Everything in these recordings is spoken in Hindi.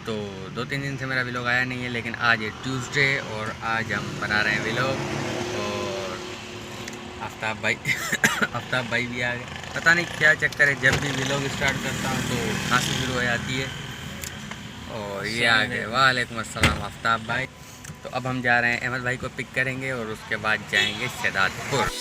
तो 2-3 दिन से मेरा व्लॉग आया नहीं है, लेकिन आज है ट्यूसडे और आज हम बना रहे हैं व्लॉग। और आफ्ताब भाई आफ्ताब भाई भी आ गए। पता नहीं क्या चक्कर है, जब भी व्लॉग स्टार्ट करता हूँ तो खांसी शुरू हो जाती है। और ये आ गए। वालेकुम अस्सलाम आफ्ताब भाई। तो अब हम जा रहे हैं, अहमद भाई को पिक करेंगे और उसके बाद जाएंगे शहदादपुर।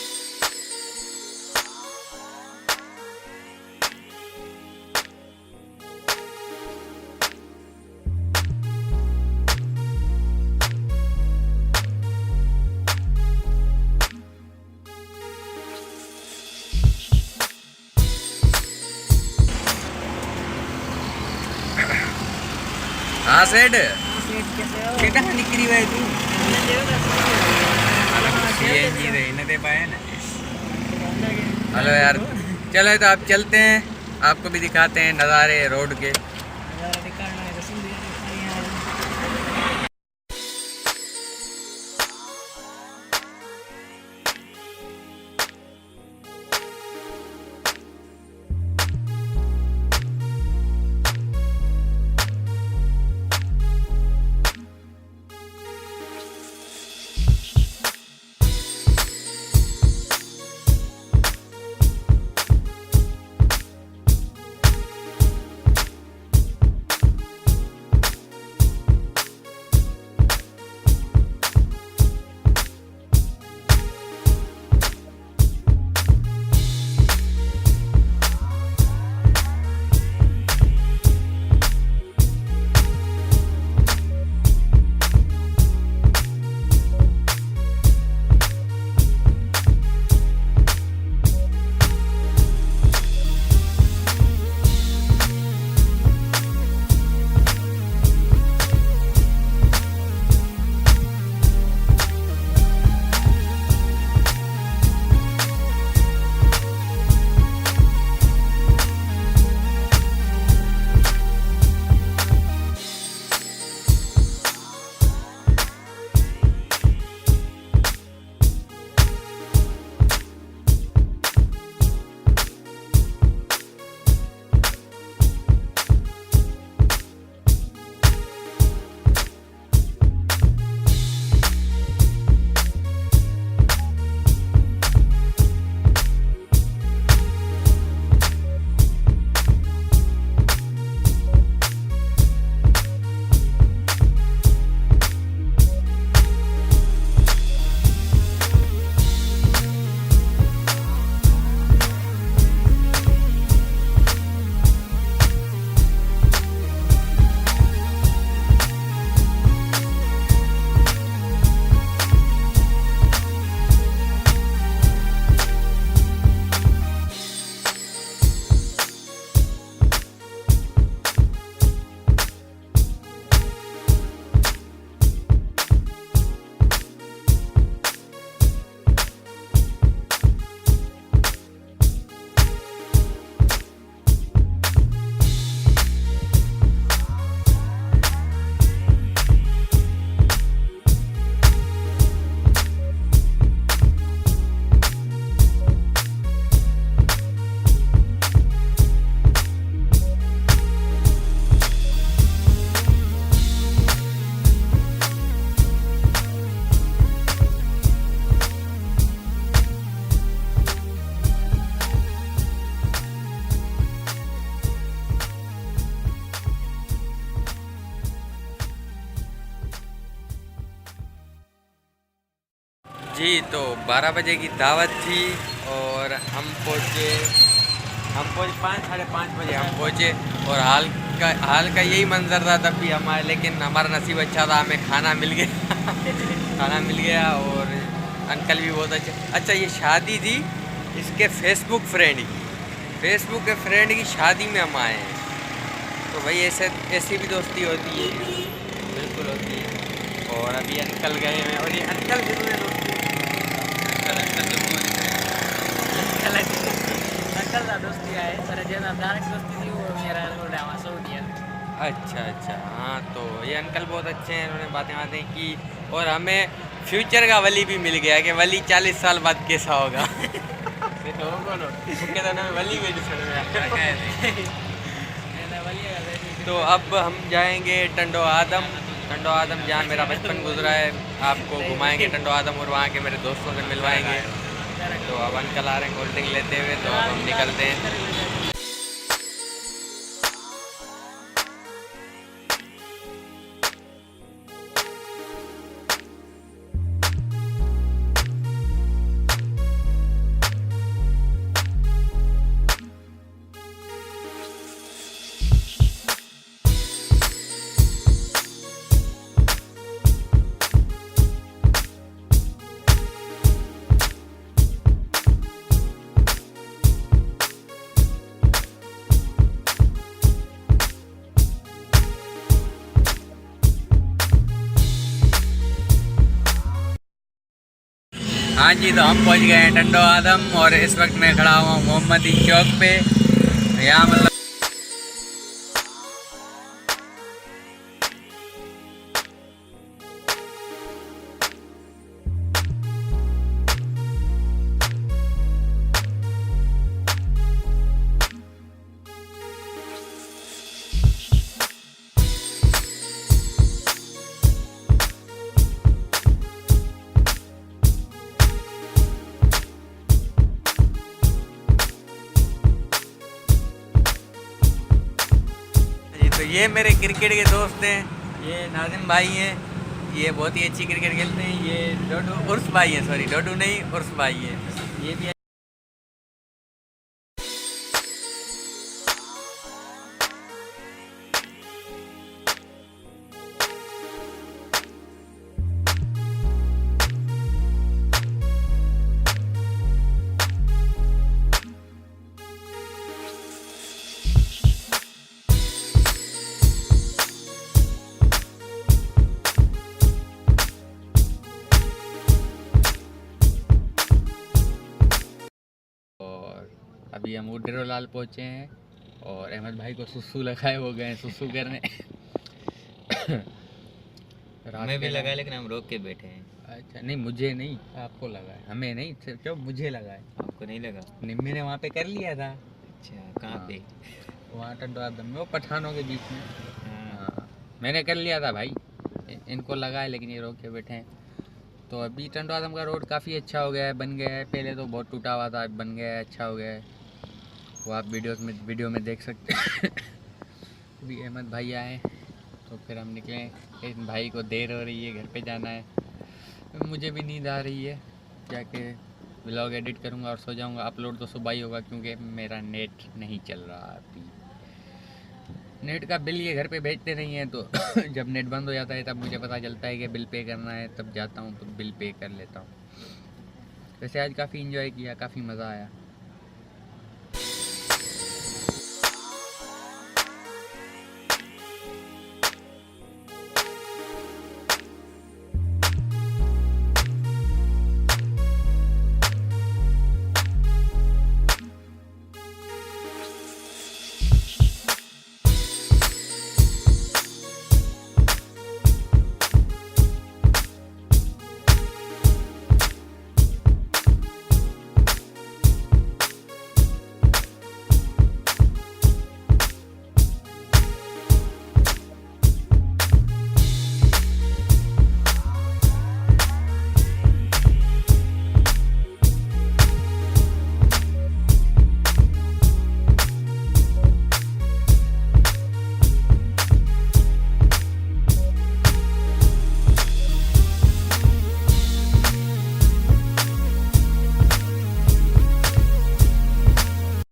हाँ सेठ केटा निकली भाई तू सीएनजी रही न दे पाए ना। हेलो यार, चलो तो आप चलते हैं, आपको भी दिखाते हैं नज़ारे रोड के। जी तो 12 बजे की दावत थी और हम पहुँचे 5-5:30 बजे हम पहुँचे। और हाल का यही मंजर था तब भी हमारे, लेकिन हमारा नसीब अच्छा था, हमें खाना मिल गया खाना मिल गया। और अंकल भी बहुत अच्छा। ये शादी थी इसके फेसबुक के फ्रेंड की शादी में हम आए हैं। तो भाई ऐसी भी दोस्ती होती है, बिल्कुल होती है। और अभी अंकल गए हैं और ये अंकल से दोस्ती दोस्ती आए सर दोस्ती थी वो मेरा अच्छा हाँ। तो ये अंकल बहुत अच्छे हैं, उन्होंने बातें की। और हमें फ्यूचर का वली भी मिल गया कि वली 40 साल बाद कैसा होगा वली तो अब हम जाएंगे टंडो आदम। टंडो आदम जहाँ मेरा बचपन गुजरा है, आपको घुमाएंगे टंडो आदम और वहाँ के मेरे दोस्तों से मिलवाएंगे। तो अब अंकल आ रहे हैं कोल्ड ड्रिंक लेते हुए, तो अब हम निकलते हैं। हाँ जी, तो हम पहुंच गए हैं टंडो आदम और इस वक्त मैं खड़ा हुआ मोहम्मदी चौक पे। यहाँ मतलब तो ये मेरे क्रिकेट के दोस्त हैं, ये नाजिम भाई हैं, ये बहुत ही अच्छी क्रिकेट खेलते हैं। ये डोडू उर्स भाई हैं, सॉरी डोडू नहीं उर्स भाई हैं, ये भी। अभी हम उड्डेरोलाल पहुँचे हैं और अहमद भाई को सुसु लगाए हो गए हैं सुसु करने। हमें भी लगाए लेकिन हम रोक के बैठे हैं। अच्छा, नहीं मुझे नहीं, आपको लगा है, हमें नहीं, सिर्फ क्यों मुझे लगा है। आपको नहीं लगा? नहीं, मैंने वहाँ पे कर लिया था। अच्छा, कहाँ पे? वहाँ टंडो आदम में, वो पठानों के बीच में। हाँ। हाँ, मैंने कर लिया था भाई, इनको लगा है लेकिन ये रोक के बैठे हैं। तो अभी टंडो आदम का रोड काफ़ी अच्छा हो गया है, बन गया है। पहले तो बहुत टूटा हुआ था, अब बन गया है, अच्छा हो गया है। वो आप वीडियो में देख सकते हैं। अभी अहमद भाई आए तो फिर हम निकले। इन भाई को देर हो रही है, घर पे जाना है। मुझे भी नींद आ रही है, जाके व्लॉग एडिट करूँगा और सो जाऊँगा। अपलोड तो सुबह ही होगा क्योंकि मेरा नेट नहीं चल रहा अभी। नेट का बिल ये घर पे भेजते नहीं हैं, तो जब नेट बंद हो जाता है तब मुझे पता चलता है कि बिल पे करना है, तब जाता हूँ तो बिल पे कर लेता हूँ। वैसे आज काफ़ी इन्जॉय किया, काफ़ी मज़ा आया।